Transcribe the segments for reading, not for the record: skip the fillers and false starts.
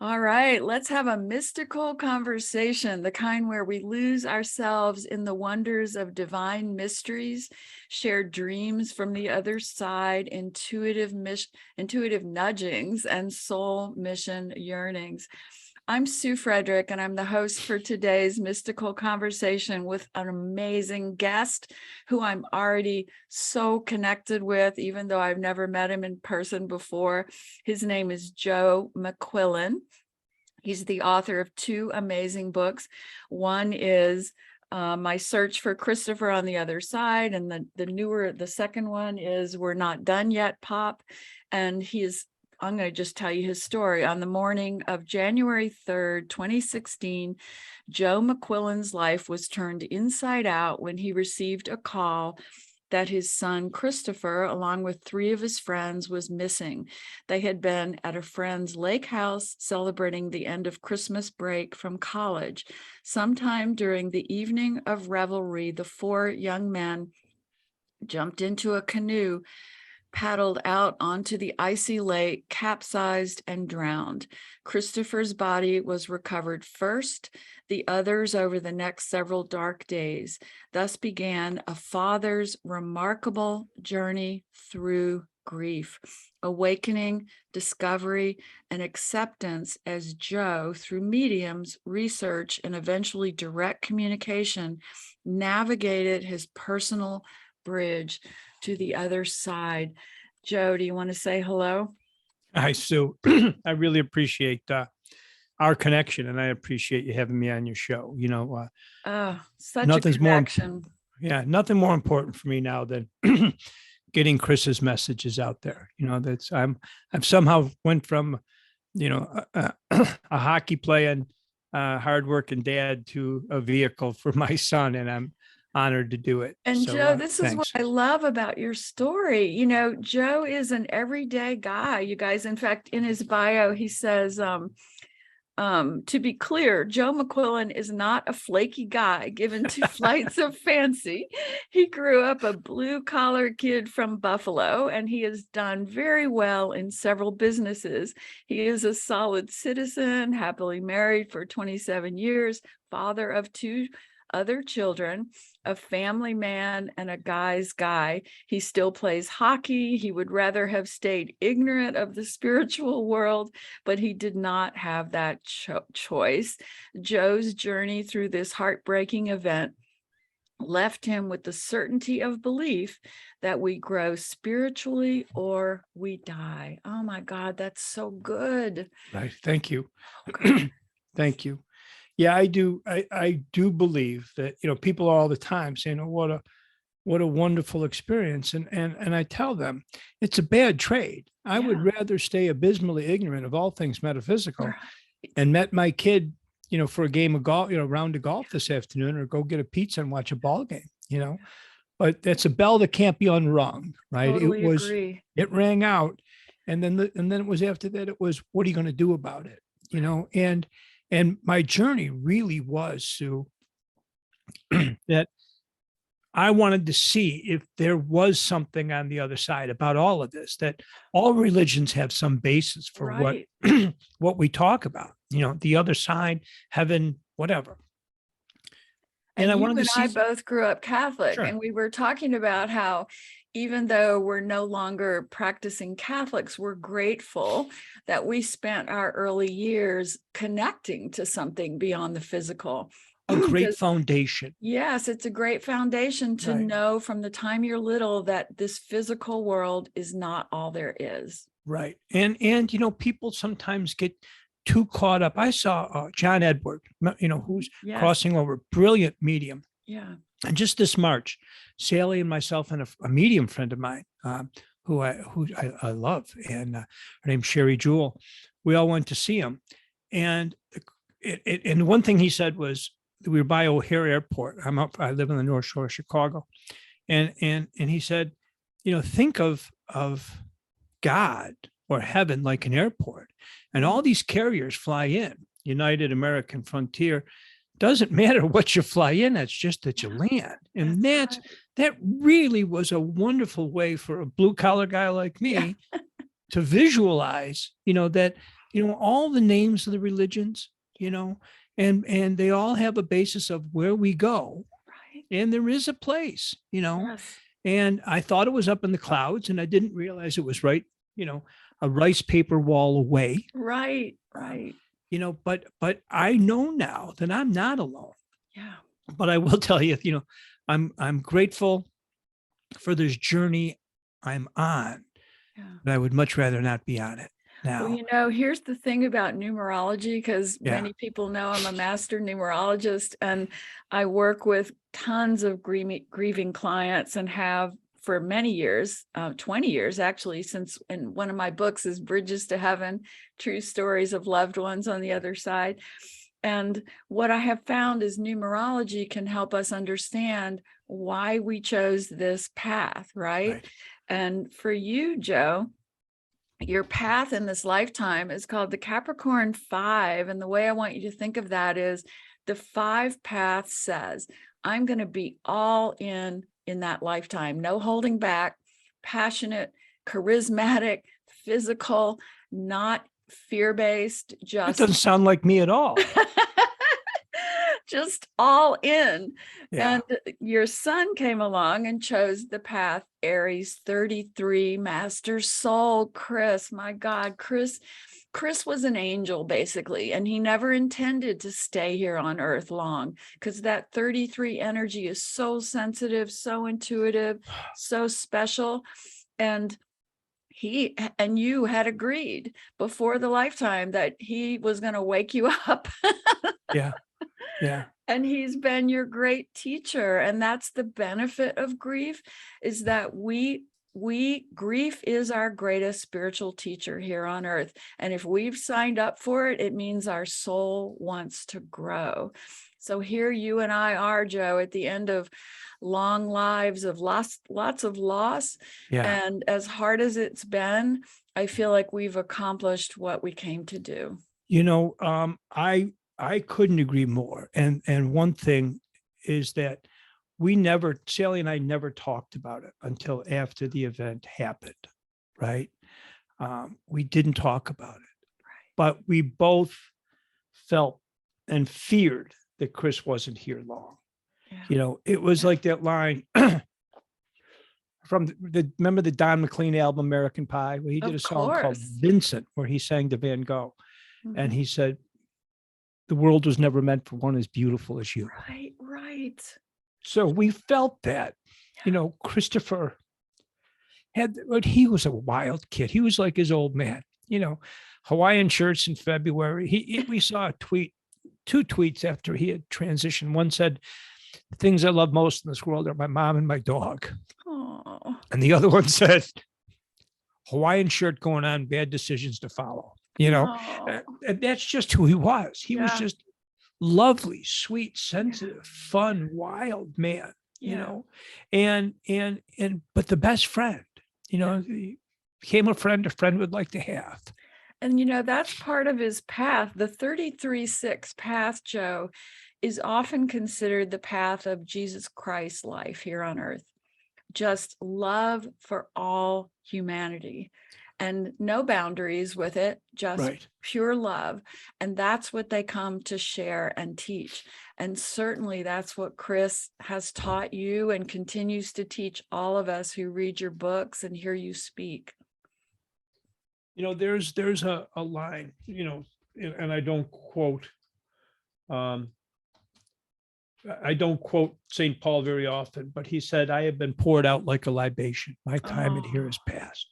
All right, let's have a mystical conversation, the kind where we lose ourselves in the wonders of divine mysteries, shared dreams from the other side, intuitive nudgings, and soul mission yearnings. I'm Sue Frederick, and I'm the host for today's mystical conversation with an amazing guest who I'm already so connected with, even though I've never met him in person before. His name is Joe McQuillen. He's the author of two amazing books. One is My Search for Christopher on the Other Side, and the second one is We're Not Done Yet, Pop. And I'm going to just tell you his story. On the morning of January 3rd, 2016, Joe McQuillen's life was turned inside out when he received a call that his son Christopher, along with three of his friends, was missing. They had been at a friend's lake house celebrating the end of Christmas break from college. Sometime during the evening of revelry, the four young men jumped into a canoe, paddled out onto the icy lake, capsized, and drowned. Christopher's body was recovered first, the others over the next several dark days. Thus began a father's remarkable journey through grief, awakening, discovery, and acceptance as Joe, through mediums, research, and eventually direct communication, navigated his personal bridge to the other side. Joe, do you want to say hello? Hi, Sue. I really appreciate our connection, and I appreciate you having me on your show. Such nothing's a connection. Nothing more important for me now than getting Chris's messages out there. I've somehow went from, a hockey playing, hardworking dad to a vehicle for my son, and I'm honored to do it. And so, Joe, this is what thanks. I love about your story. Joe is an everyday guy, you guys. In fact, in his bio, he says, to be clear, Joe McQuillen is not a flaky guy given to flights of fancy. He grew up a blue-collar kid from Buffalo, and he has done very well in several businesses. He is a solid citizen, happily married for 27 years, father of two other children, a family man, and a guy's guy. He still plays hockey. He would rather have stayed ignorant of the spiritual world, but he did not have that choice. Joe's journey through this heartbreaking event left him with the certainty of belief that we grow spiritually or we die. Oh my God, that's so good. Right. Thank you. Okay. Thank you. Yeah, I do. I do believe that, people all the time saying, "Oh, what a wonderful experience." And I tell them it's a bad trade. I would rather stay abysmally ignorant of all things metaphysical and met my kid, for a game of golf, round of golf this afternoon, or go get a pizza and watch a ball game, But that's a bell that can't be unrung, right? Totally agree. It rang out. And then it was after that, it was, what are you going to do about it? And my journey really was, Sue, that I wanted to see if there was something on the other side about all of this, that all religions have some basis for what we talk about, the other side, heaven, whatever. And you and I both grew up Catholic, and we were talking about how even though we're no longer practicing Catholics, we're grateful that we spent our early years connecting to something beyond the physical. A great foundation. Yes, it's a great foundation to know from the time you're little that this physical world is not all there is. Right. And people sometimes get too caught up. I saw John Edward, who's crossing over, brilliant medium. Yeah. And just this March, Sally and myself and a medium friend of mine, who I love, and her name's Sherry Jewell, we all went to see him. And and one thing he said was, we were by O'Hare Airport. I live in the North Shore of Chicago. And he said, think of God or heaven like an airport. And all these carriers fly in, United, American, Frontier. Doesn't matter what you fly in, it's just that you land. And that really was a wonderful way for a blue collar guy like me to visualize, that all the names of the religions, and they all have a basis of where we go. Right. And there is a place, Yes. and I thought it was up in the clouds, and I didn't realize it was right, a rice paper wall away. Right. Right. But I know now that I'm not alone. Yeah. But I will tell you, I'm grateful for this journey I'm on, Yeah. but I would much rather not be on it now. Well, here's the thing about numerology, because Yeah. many people know I'm a master numerologist, and I work with tons of grieving clients and have for many years, 20 years actually, since in one of my books is Bridges to Heaven, True Stories of Loved Ones on the Other Side. And what I have found is numerology can help us understand why we chose this path, right? And for you, Joe, your path in this lifetime is called the Capricorn 5. And the way I want you to think of that is the 5 path says, I'm going to be all in that lifetime, no holding back, passionate, charismatic, physical, not fear-based, That just doesn't sound like me at all. just all in. Yeah. And your son came along and chose the path Aries 33, master soul, Chris. My God, Chris was an angel basically, and he never intended to stay here on earth long, because that 33 energy is so sensitive, so intuitive, so special. And he and you had agreed before the lifetime that he was going to wake you up. Yeah. Yeah. And he's been your great teacher. And that's the benefit of grief, is that grief is our greatest spiritual teacher here on earth. And if we've signed up for it, it means our soul wants to grow. So here you and I are, Joe, at the end of long lives of lots of loss. Yeah. And as hard as it's been, I feel like we've accomplished what we came to do. I couldn't agree more. And one thing is that Sally and I never talked about it until after the event happened, right? We didn't talk about it, but we both felt and feared that Chris wasn't here long. Yeah. It was like that line from remember the Don McLean album, American Pie, where he did a song called Vincent, where he sang to Van Gogh. And he said, the world was never meant for one as beautiful as you. Right. So we felt that, Christopher he was a wild kid. He was like his old man, Hawaiian shirts in February. We saw a tweet, 2 tweets after he had transitioned. One said, the things I love most in this world are my mom and my dog. Oh. And the other one said, Hawaiian shirt going on, bad decisions to follow. And that's just who he was. He was just lovely, sweet, sensitive, fun, wild man, and but the best friend, he became a friend would like to have. And, that's part of his path. The 33-6 path, Joe, is often considered the path of Jesus Christ's life here on earth. Just love for all humanity and no boundaries with it, just pure love. And that's what they come to share and teach. And certainly that's what Chris has taught you and continues to teach all of us who read your books and hear you speak. There's a line, and I don't quote St. Paul very often, but he said, I have been poured out like a libation. My time in here is past.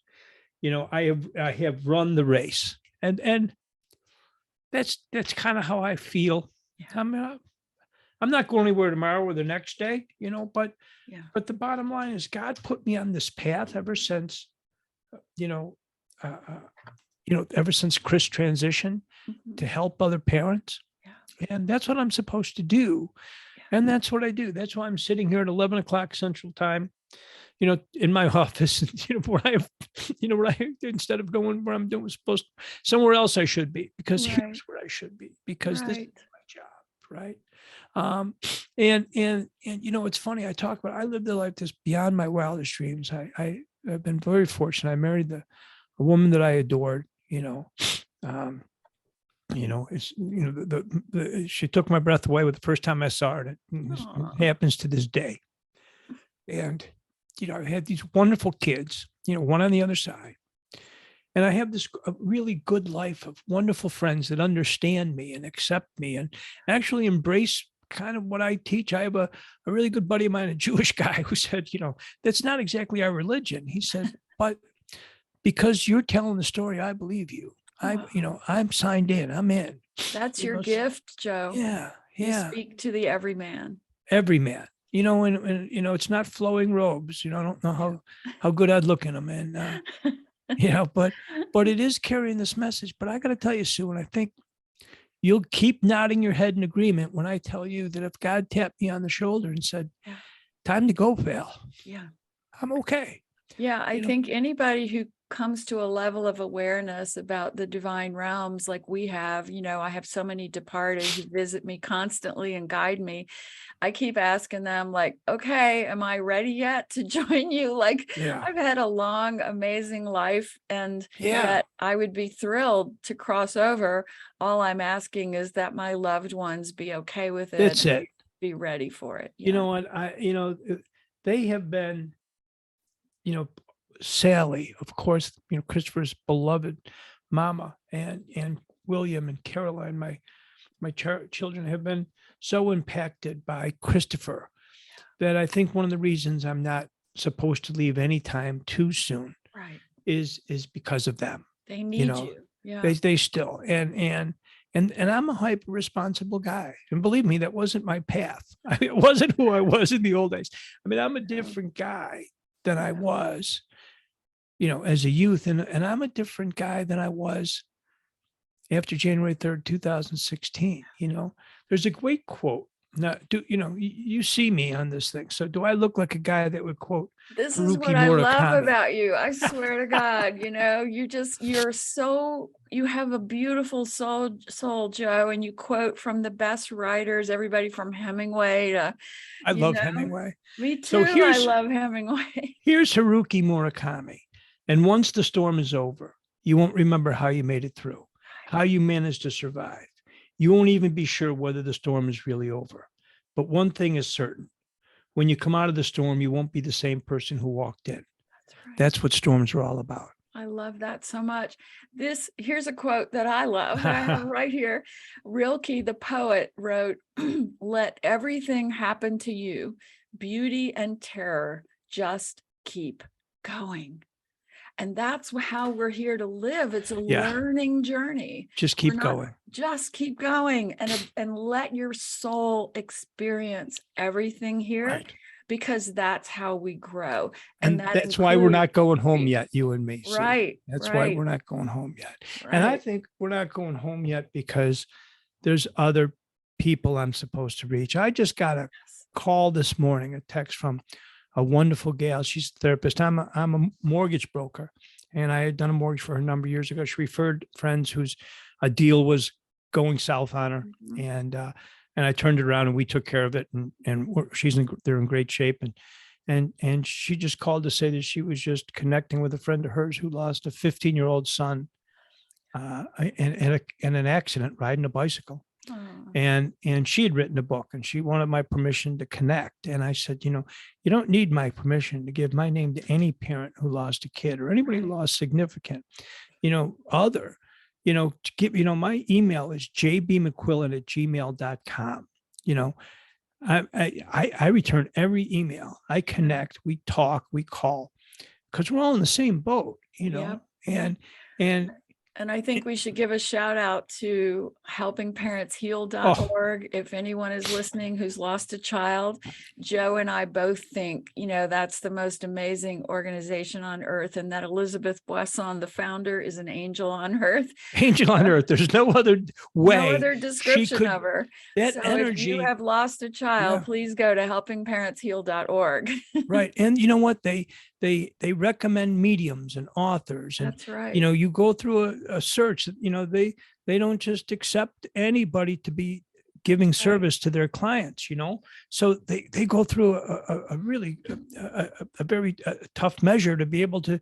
I have run the race, and that's kind of how I feel. Yeah. I'm not going anywhere tomorrow or the next day, but the bottom line is God put me on this path ever since, ever since Chris transitioned to help other parents. Yeah. And that's what I'm supposed to do. Yeah. And that's what I do. That's why I'm sitting here at 11 o'clock Central Time, in my office, where instead of going where I'm doing supposed to, somewhere else I should be, because here's where I should be, because this is my job. Right. And it's funny. I lived a life that's beyond my wildest dreams. I've been very fortunate. I married a woman that I adored, It's, she took my breath away with the first time I saw her. It happens to this day. And, I had these wonderful kids, one on the other side. And I have this really good life of wonderful friends that understand me and accept me and actually embrace kind of what I teach. I have a really good buddy of mine, a Jewish guy, who said, that's not exactly our religion. He said, but because you're telling the story, I believe you. I'm signed in. I'm in. That's your gift, Joe. Yeah. You speak to the everyman. Every man. And it's not flowing robes. I don't know how good I'd look in them. And but it is carrying this message. But I got to tell you, Sue, and I think you'll keep nodding your head in agreement when I tell you that if God tapped me on the shoulder and said, time to go, pal. Yeah. I'm okay. Yeah. I think anybody who comes to a level of awareness about the divine realms like we have, I have so many departed who visit me constantly and guide me. I keep asking them like, okay, am I ready yet to join you? Like, I've had a long, amazing life, and that I would be thrilled to cross over. All I'm asking is that my loved ones be okay with it. That's it. Be ready for it. You know what? They have been, Sally, of course, Christopher's beloved mama, and William and Caroline, my children have been so impacted by Christopher that I think one of the reasons I'm not supposed to leave anytime too soon, is because of them. They need you. Yeah. They still, and I'm a hyper responsible guy. And believe me, that wasn't my path. It wasn't who I was in the old days. I'm a different guy than I was, as a youth. And I'm a different guy than I was after January 3rd, 2016. There's a great quote. Now, you see me on this thing. So do I look like a guy that would quote? This is what I love about you. I swear to God, you have a beautiful soul, Joe, and you quote from the best writers, everybody from Hemingway to. I love Hemingway. Me too. So I love Hemingway. Here's Haruki Murakami. And once the storm is over, you won't remember how you made it through, how you managed to survive. You won't even be sure whether the storm is really over. But one thing is certain. When you come out of the storm, you won't be the same person who walked in. That's right. That's what storms are all about. I love that so much. Here's a quote that I love that I have right here. Rilke, the poet, wrote, "Let everything happen to you, beauty and terror, just keep going." And that's how we're here to live. It's a learning journey. Just keep going. Just keep going and let your soul experience everything here, because that's how we grow. And that's why we're not going home yet, you and me. Right. That's why we're not going home yet. Right. And I think we're not going home yet because there's other people I'm supposed to reach. I just got a call this morning, a text from a wonderful gal. She's a therapist. I'm a mortgage broker, and I had done a mortgage for her a number of years ago. She referred friends whose a deal was going south on her, and I turned it around and we took care of it. And they're in great shape. And she just called to say that she was just connecting with a friend of hers who lost a 15-year-old son in an accident riding a bicycle. And she had written a book and she wanted my permission to connect. And I said, you don't need my permission to give my name to any parent who lost a kid or anybody who lost significant, to give, my email is jbmcquillen@gmail.com. I return every email. I connect, we talk, we call, because we're all in the same boat, And I think we should give a shout out to helpingparentsheal.org. If anyone is listening who's lost a child, Joe and I both think, that's the most amazing organization on earth, and that Elizabeth Boisson, the founder, is an angel on earth. Angel on earth. There's no other way. No other description of her. That so energy. If you have lost a child, please go to helpingparentsheal.org. Right. And you know what? They recommend mediums and authors. And, that's right. You go through a search, they don't just accept anybody to be giving service to their clients, you know. So they go through a really a very tough measure to be able to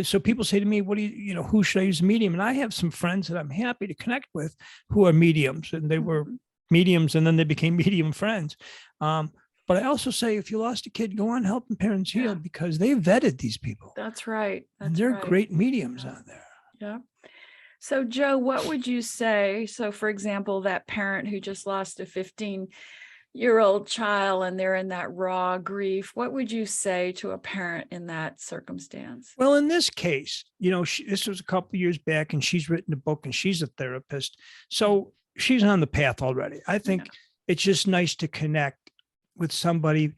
so people say to me, what do you know, who should I use a medium? And I have some friends that I'm happy to connect with who are mediums, and they were mediums and then they became medium friends. But I also say, if you lost a kid, go on Helping Parents Heal, because they vetted these people. That's right. And they're great mediums on there. Yeah. So, Joe, what would you say? So, for example, that parent who just lost a 15-year-old child and they're in that raw grief, what would you say to a parent in that circumstance? Well, in this case, you know, this was a couple of years back, and she's written a book and she's a therapist. So she's on the path already. I think it's just nice to connect with somebody.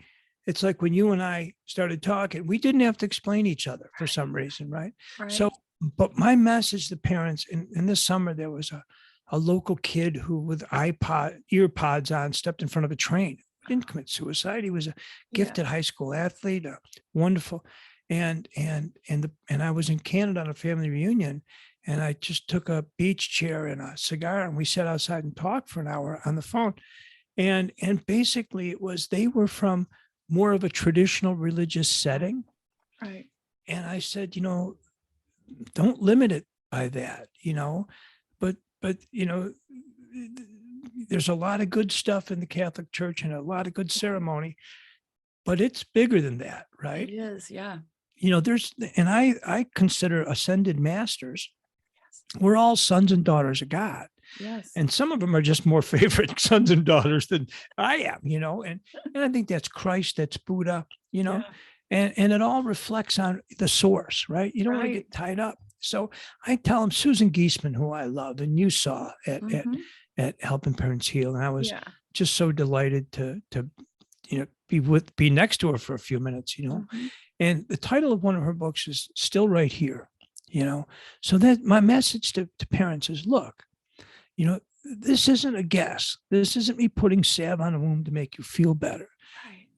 It's like when you and I started talking, we didn't have to explain each other for some reason, right? So, but my message to parents, in this summer, there was a local kid who, with earpods on, stepped in front of a train. He didn't commit suicide. He was a gifted high school athlete, wonderful. And I was in Canada on a family reunion, and I just took a beach chair and a cigar, and we sat outside and talked for an hour on the phone. And basically it was, they were from more of a traditional religious setting. Right. And I said, you know, don't limit it by that, you know, but, you know, there's a lot of good stuff in the Catholic Church and a lot of good ceremony, but it's bigger than that, right? It is. Yeah. You know, and I consider ascended masters, we're all sons and daughters of God. Yes. And some of them are just more favorite sons and daughters than I am, you know, and I think that's Christ, that's Buddha, you know, and it all reflects on the source, right? You don't want to get tied up. So I tell them, Susan Geisman, who I love, and you saw at Helping Parents Heal, and I was just so delighted to you know, be next to her for a few minutes, you know. And the title of one of her books is Still Right Here, you know. So that my message to parents is, look, you know, this isn't a guess. This isn't me putting salve on a wound to make you feel better.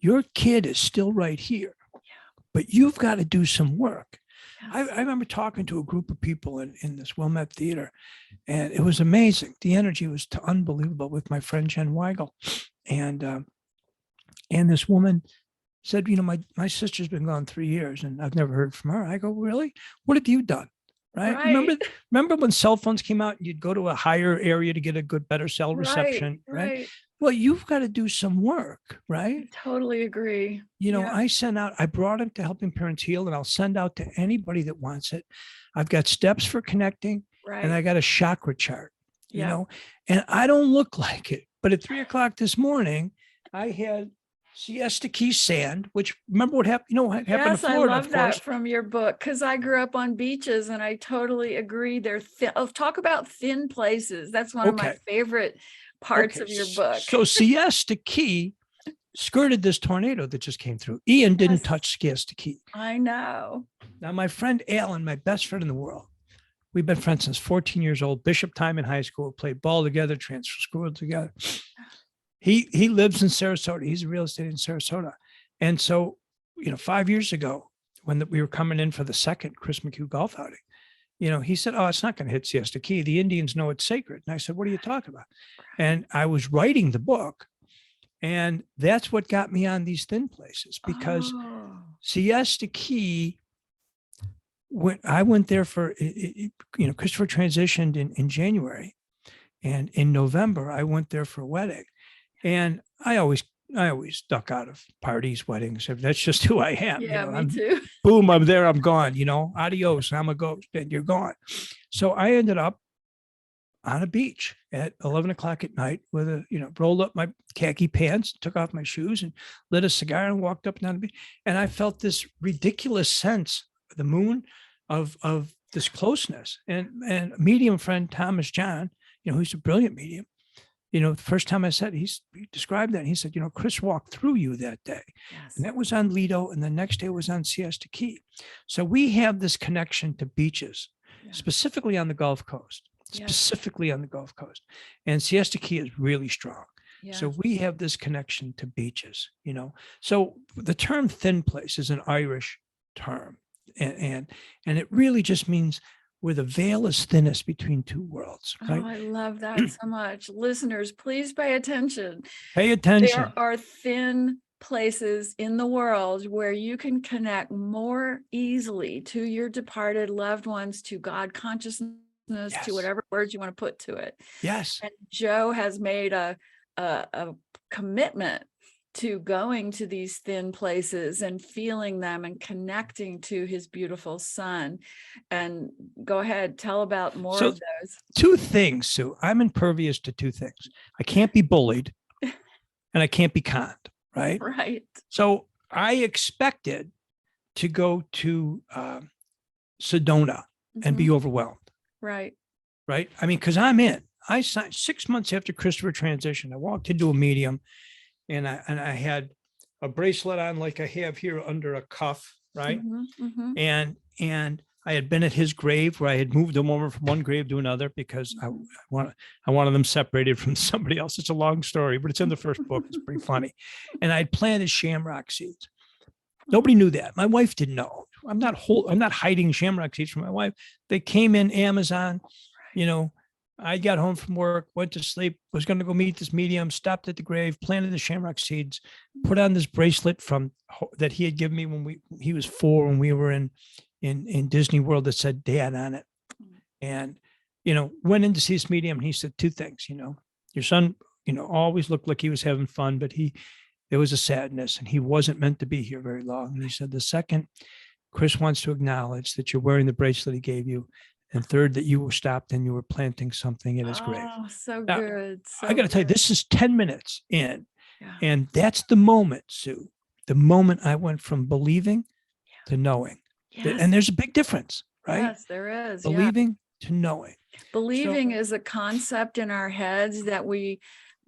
Your kid is still right here, but you've got to do some work. I remember talking to a group of people in this Wilmette Theater, and it was amazing. The energy was unbelievable with my friend Jen Weigel. And this woman said, you know, my sister's been gone 3 years and I've never heard from her. I go, really? What have you done? Right. Remember when cell phones came out and you'd go to a higher area to get a better cell reception, right? Well, you've got to do some work, right? I totally agree. You know, I brought him to Helping Parents Heal, and I'll send out to anybody that wants it. I've got steps for connecting, and I got a chakra chart, you know, and I don't look like it, but at 3:00 this morning, I had siesta key sand, which, remember what happened? You know what happened in Florida? I love that from your book, because I grew up on beaches, and I totally agree. They're thin. Oh, talk about thin places. That's one of my favorite parts of your book. So siesta key skirted this tornado that just came through. Ian didn't touch siesta key. I know. Now, my friend Alan, my best friend in the world, we've been friends since 14 years old. Bishop time in high school, played ball together, transfer school together. He lives in Sarasota. He's a real estate in Sarasota. And so, you know, 5 years ago, when we were coming in for the second Chris McHugh golf outing, you know, he said, oh, it's not going to hit Siesta Key. The Indians know it's sacred. And I said, what are you talking about? And I was writing the book, and that's what got me on these thin places, because Siesta Key, when I went there for, you know, Christopher transitioned in January, and in November, I went there for a wedding. And I always duck out of parties, weddings. That's just who I am. Yeah, you know, me too. Boom, I'm there, I'm gone, you know, adios, I'm a ghost, and you're gone. So I ended up on a beach at 11:00 at night with rolled up my khaki pants, took off my shoes, and lit a cigar and walked up and down the beach. And I felt this ridiculous sense of the moon, of this closeness. And a medium friend, Thomas John, you know, who's a brilliant medium, you know, the first time I said, he described that. And he said, you know, Chris walked through you that day. And that was on Lido. And the next day was on Siesta Key. So we have this connection to beaches, specifically on the Gulf Coast, And Siesta Key is really strong. So we have this connection to beaches, you know. So the term thin place is an Irish term. And it really just means where the veil is thinnest between two worlds, Oh, right? I love that so much. Listeners, please pay attention. Pay attention. There are thin places in the world where you can connect more easily to your departed loved ones, to God consciousness, Yes. to whatever words you want to put to it. Yes. And Joe has made a commitment to going to these thin places and feeling them and connecting to his beautiful son. And go ahead, tell about more of those. Two things, Sue. I'm impervious to two things. I can't be bullied and I can't be conned, right? Right. So I expected to go to Sedona and be overwhelmed. Right. Right. I mean, because I'm in. I signed 6 months after Christopher transitioned. I walked into a medium and I had a bracelet on like I have here under a cuff, right? And I had been at his grave where I had moved them over from one grave to another because I wanted them separated from somebody else. It's a long story, but it's in the first book. It's pretty funny. And I'd planted shamrock seeds. Nobody knew that. My wife didn't know. I'm not hiding shamrock seeds from my wife. They came in Amazon, you know. I got home from work, went to sleep, was going to go meet this medium, stopped at the grave, planted the shamrock seeds, put on this bracelet that he had given me when he was 4 when we were in Disney World that said Dad on it. And, went in to see this medium and he said 2 things, your son, always looked like he was having fun, but there was a sadness and he wasn't meant to be here very long. And he said, the second, Chris wants to acknowledge that you're wearing the bracelet he gave you. And third, that you were stopped and you were planting something in his grave. Oh, so now, good. So I got to tell you, this is 10 minutes in. Yeah. And that's the moment, Sue, the moment I went from believing to knowing. Yes. And there's a big difference, right? Yes, there is. Believing to knowing. Believing is a concept in our heads that we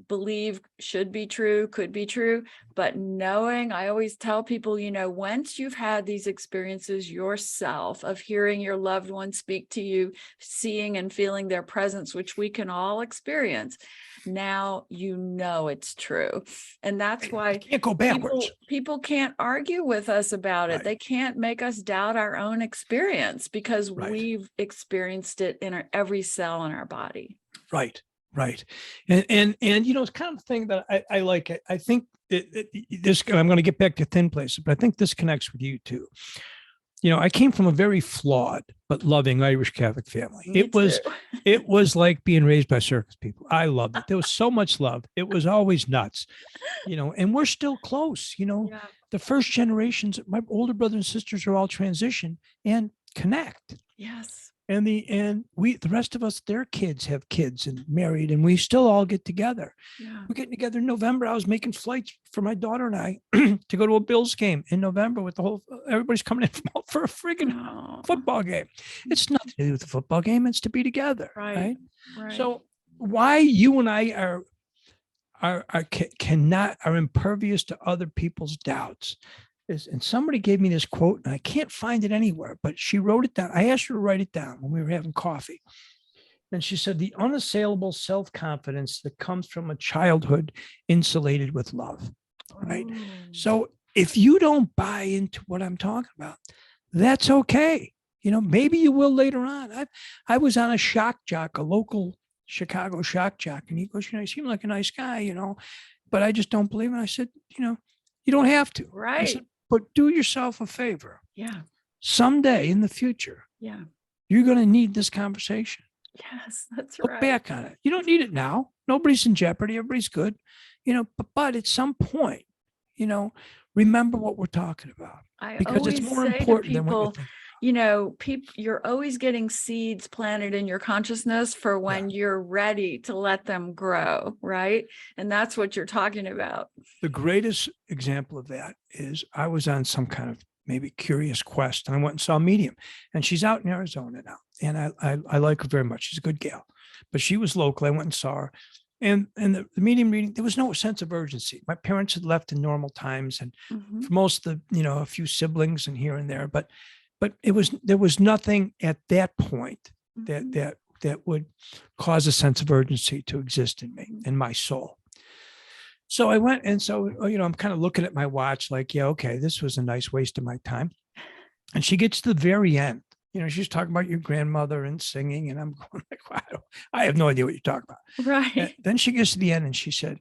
believe should be true, could be true, but knowing, I always tell people, once you've had these experiences yourself of hearing your loved one speak to you, seeing and feeling their presence, which we can all experience, now it's true. And that's why you can't go backwards. People can't argue with us about it. Right. They can't make us doubt our own experience because we've experienced it in every cell in our body. Right. Right. And it's kind of thing that I like. I think this, I'm going to get back to thin places, but I think this connects with you too. I came from a very flawed but loving Irish Catholic family. It was like being raised by circus people. I loved it. There was so much love. It was always nuts, and we're still close. The first generations, my older brothers and sisters are all transition and connect. Yes. And the rest of us, their kids have kids and married, and we still all get together. Yeah. We're getting together in November. I was making flights for my daughter and I to go to a Bills game in November with everybody's coming in for a friggin' football game. It's nothing to do with the football game. It's to be together. Right. So why you and I are impervious to other people's doubts. And somebody gave me this quote and I can't find it anywhere, but she wrote it down. I asked her to write it down when we were having coffee. And she said, the unassailable self-confidence that comes from a childhood insulated with love. Right. So if you don't buy into what I'm talking about, that's okay. Maybe you will later on. I was on a shock jock, a local Chicago shock jock. And he goes, you seem like a nice guy, but I just don't believe it. I said, you don't have to. Right. I said, but do yourself a favor. Yeah. Someday in the future. Yeah. You're going to need this conversation. Yes, that's Look right. back on it. You don't need it now. Nobody's in jeopardy. Everybody's good. But at some point, remember what we're talking about. Because it's more important than what you think. You're always getting seeds planted in your consciousness for when you're ready to let them grow, right? And that's what you're talking about. The greatest example of that is I was on some kind of maybe curious quest and I went and saw a medium, and she's out in Arizona now. And I like her very much. She's a good gal, but she was local. I went and saw her. And the medium reading, there was no sense of urgency. My parents had left in normal times, and for most of the, a few siblings and here and there, but there was nothing at that point that would cause a sense of urgency to exist in me, in my soul. So I went, and so, I'm kind of looking at my watch like, yeah, okay, this was a nice waste of my time. And she gets to the very end she's talking about your grandmother and singing. And I'm going like, wow, I have no idea what you're talking about. Right. Then she gets to the end and she said,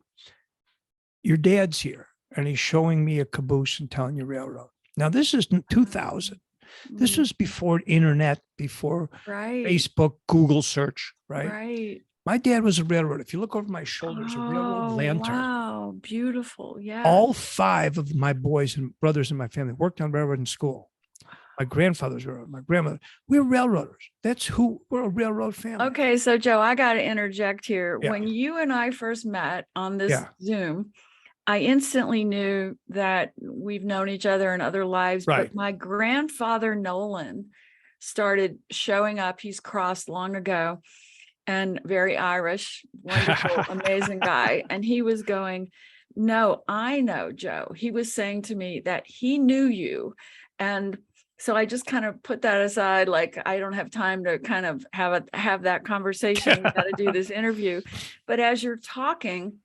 your dad's here and he's showing me a caboose and telling you railroad. Now, this is 2000. This was before internet, before right. Facebook, Google search, right? Right. My dad was a railroad. If you look over my shoulders, a railroad lantern. Wow. Beautiful. Yeah. All 5 of my boys and brothers in my family worked on railroad in school. My grandfather's railroad, my grandmother. We're railroaders. We're a railroad family. Okay. So Joe, I got to interject here. Yeah. When you and I first met on this Yeah. Zoom, I instantly knew that we've known each other in other lives, Right. but my grandfather Nolan started showing up. He's crossed long ago and very Irish, wonderful, amazing guy. And he was going, no, I know, Joe. He was saying to me that he knew you. And so I just kind of put that aside, like I don't have time to kind of have that conversation. We got to do this interview. But as you're talking,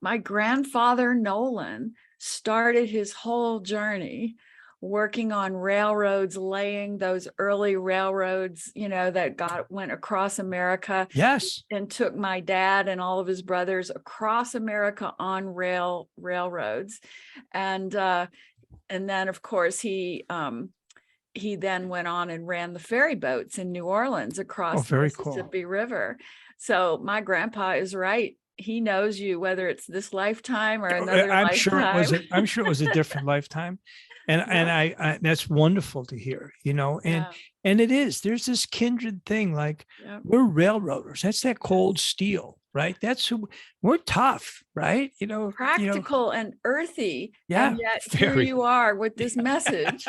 my grandfather Nolan started his whole journey working on railroads, laying those early railroads, that went across America. Yes. And took my dad and all of his brothers across America on railroads. And then of course he then went on and ran the ferry boats in New Orleans across the Mississippi River. So my grandpa is right. He knows you, whether it's this lifetime or another lifetime. I'm sure it was a different lifetime. And I that's wonderful to hear, and it is, there's this kindred thing, like we're railroaders. That's that cold steel, right? That's who we're, tough, right? Practical and earthy. Yeah. And yet here you are with this message.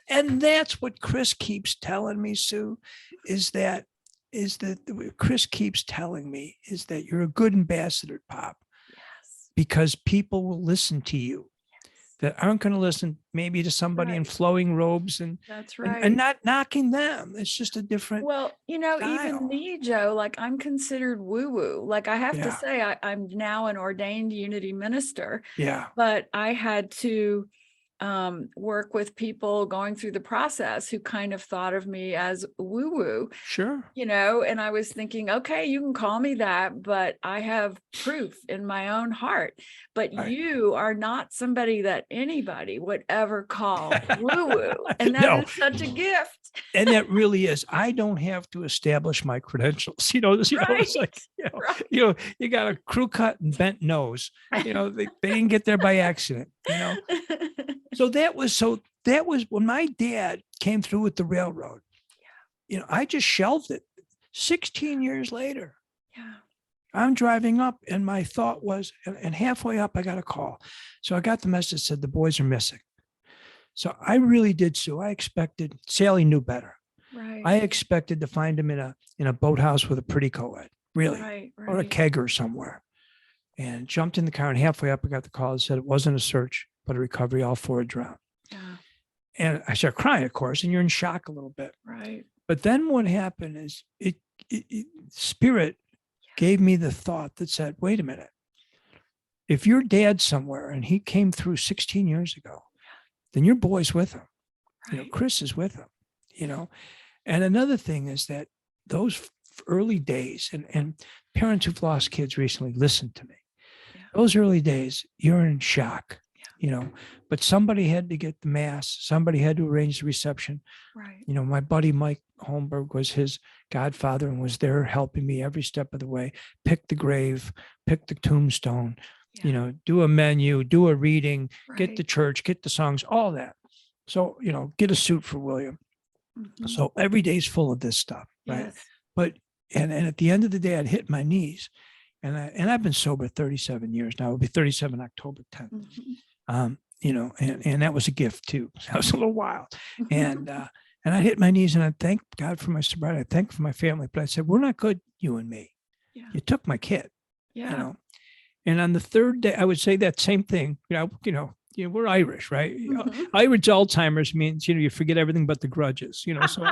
And that's what Chris keeps telling me, Sue, is that Chris keeps telling me is that you're a good ambassador, Pop. Yes. Because people will listen to you that aren't going to listen maybe to somebody in flowing robes and that's right. And not knocking them. It's just a different. Well, even me, Joe, like I'm considered woo-woo. Like I have to say, I'm now an ordained unity minister. Yeah. But I had to work with people going through the process who kind of thought of me as woo-woo. Sure. And I was thinking, okay, you can call me that, but I have proof in my own heart. But you are not somebody that anybody would ever call woo-woo. And that is such a gift. And that really is. I don't have to establish my credentials. It's like, you got a crew cut and bent nose. They didn't get there by accident, So that was when my dad came through with the railroad. Yeah. I just shelved it. 16 years later. Yeah. I'm driving up and my thought was, and halfway up, I got a call. So I got the message that said the boys are missing. So I really did, Sue. I expected, Sally knew better. Right. I expected to find him in a boathouse with a pretty co-ed, really, right. Or a kegger somewhere. And jumped in the car, and halfway up, I got the call that said it wasn't a search, but a recovery. All 4 had drowned. Yeah. And I started crying, of course, and you're in shock a little bit. Right. But then what happened is Spirit gave me the thought that said, wait a minute. If your dad's somewhere and he came through 16 years ago, then your boy's with him. Right. Chris is with him, And another thing is that those early days, and parents who've lost kids recently, listen to me. Yeah. Those early days, you're in shock, but somebody had to get the mass. Somebody had to arrange the reception. Right. My buddy, Mike Holmberg, was his godfather and was there helping me every step of the way, pick the grave, pick the tombstone, do a menu, do a reading, get the church, get the songs, all that. So, get a suit for William. Mm-hmm. So every day's full of this stuff. Right. Yes. But, and at the end of the day, I'd hit my knees, and I've been sober 37 years now. It'll be 37 October 10th. Mm-hmm. And that was a gift too. That was a little wild. And I hit my knees and I thank God for my sobriety. I thank for my family, but I said, we're not good, you and me. Yeah. You took my kid, And on the third day, I would say that same thing. We're Irish, right? Mm-hmm. Irish Alzheimer's means, you forget everything but the grudges, So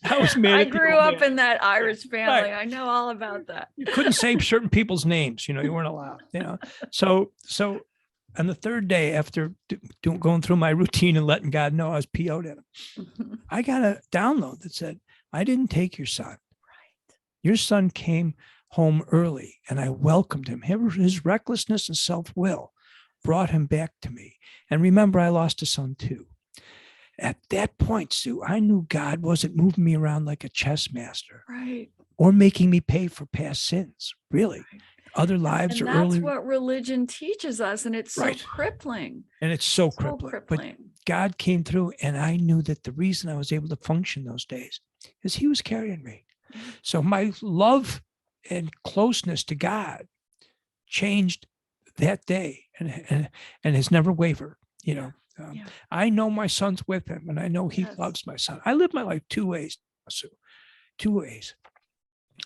I was mad. I grew up in that Irish family. Right. I know all about that. You couldn't say certain people's names, you weren't allowed, So on the third day after going through my routine and letting God know I was PO'd at him, I got a download that said, I didn't take your son. Right. Your son came home early and I welcomed him. His recklessness and self-will brought him back to me. And remember, I lost a son too. At that point, Sue, I knew God wasn't moving me around like a chess master. Right. Or making me pay for past sins, really. Right. Other lives And or that's early. what religion teaches us. And it's so Right. crippling. And it's so So crippling. crippling. But God came through, and I knew that the reason I was able to function those days is he was carrying me. So my love and closeness to God changed that day and has never wavered. You know, I know my son's with him, and I know he loves my son. I live my life two ways, Sue. Two ways.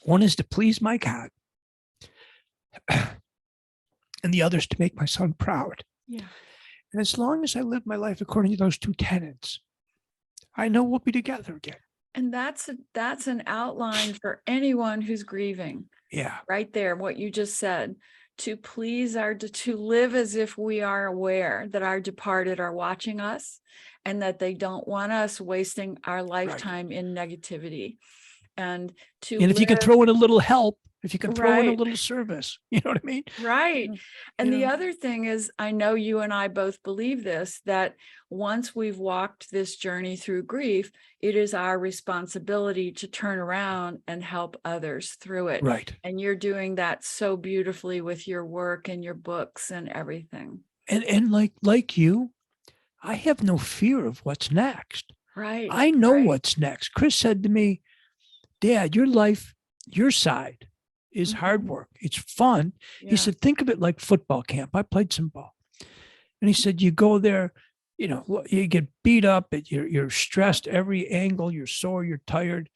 One is to please my God, and the other is to make my son proud. Yeah. And as long as I live my life according to those two tenets, I know we'll be together again. And that's an outline for anyone who's grieving. Yeah. Right there, what you just said, to live as if we are aware that our departed are watching us and that they don't want us wasting our lifetime in negativity. And if you can throw in a little help, if you can throw in a little service, you know what I mean? Right. And the other thing is, I know you and I both believe this, that once we've walked this journey through grief, it is our responsibility to turn around and help others through it. Right. And you're doing that so beautifully with your work and your books and everything. And like you, I have no fear of what's next. Right. I know what's next. Chris said to me, Dad, your life, your side is hard work. It's fun. Yeah. He said, think of it like football camp. I played some ball. And he said, you go there, you know, you get beat up, you're stressed every angle, you're sore, you're tired,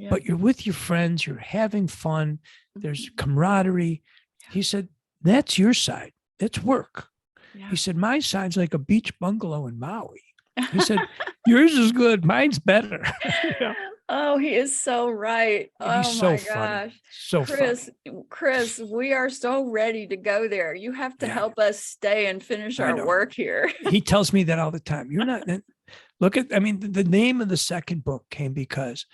but you're with your friends, you're having fun. There's camaraderie. He said, that's your side. That's work. He said, my side's like a beach bungalow in Maui. He said, yours is good. Mine's better. Oh, he is so right. He's so funny. So Chris, we are so ready to go there. You have to help us stay and finish our work here. He tells me that all the time. You're not, the name of the second book came because